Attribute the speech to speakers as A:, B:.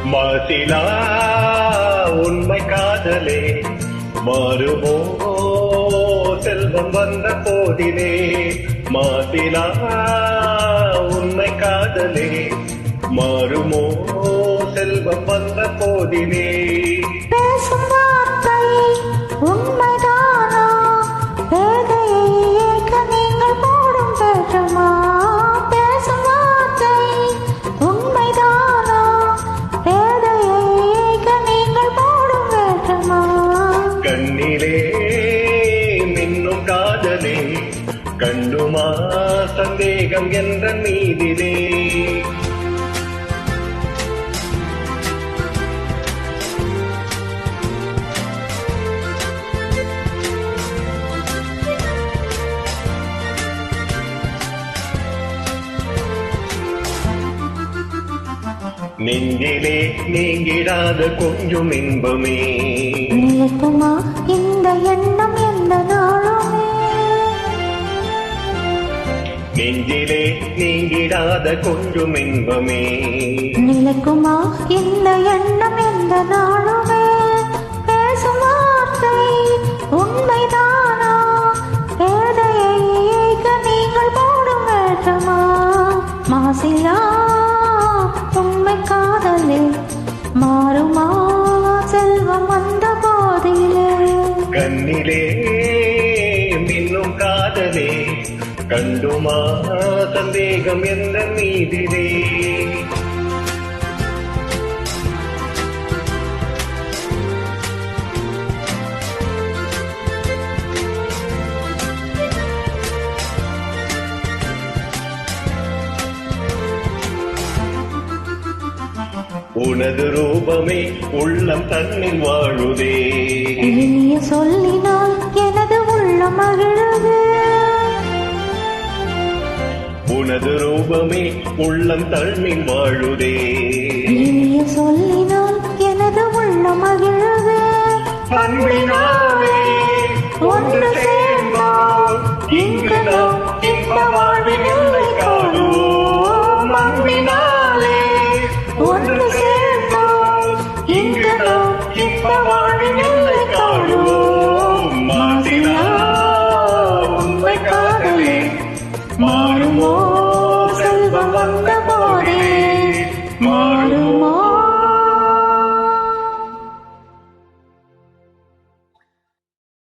A: மாசிலா உண்மை காதலே மாறுமோ செல்வம் வந்த போதிலே. மாசிலா உண்மை காதலே மாறுமோ செல்வம் வந்த போதிலே.
B: பேசும் வார்த்தை உண்மைதானா? பேதையை ஏற்க நீங்கள் போடும் வேஷமா? பேசும் வார்த்தை உண்மைதானா? பேதையை ஏற்க நீங்கள் போடும் வேஷமா?
A: கண்ணிலே மின்னும் காதலே கண்டுமா சந்தேகம் என்ற மீதிலே. நெஞ்சிலே நீங்கிடாத கொஞ்சம் இன்பமே
B: நிலைக்குமா இந்த எண்ணம் எந்த நாளுமே?
A: நெஞ்சிலே நீங்கிடாத கொஞ்சம் இன்பமே
B: நிலைக்குமா இந்த எண்ணம் எந்த நாளுமே? பேசும் வார்த்தை உண்மைதானா? பேதையை ஏற்க நீங்கள் போடும் வேஷமா? மாசிலா உண்மை காதலே மாறுமா செல்வம் வந்த போதிலே.
A: கண்ணிலே மின்னும் காதலே கண்டுமா சந்தேகம் என்ற மீதிலே. உனது ரூபமே உள்ளம் தன்னில் வாழுதே.
B: இனிய சொல்லினால் எனது உள்ளம் மகிழுது.
A: உனது ரூபமே உள்ளம் தன்னில் வாழுதே.
B: இனிய சொல்லினால் எனது உள்ளம் மகிழுது.
A: அன்பினாலே ஒன்று சேர்ந்தோம் இங்கு நாம் இன்ப வாழ்வின் எல்லை காணுவோம். அன்பினாலே ஒன்று சேர்ந்தோம் இங்கு நாம் இன்ப வாழ்வின் எல்லை காணுவோம். மாசிலா உண்மை காதலே மாறுமோ செல்வம் வந்த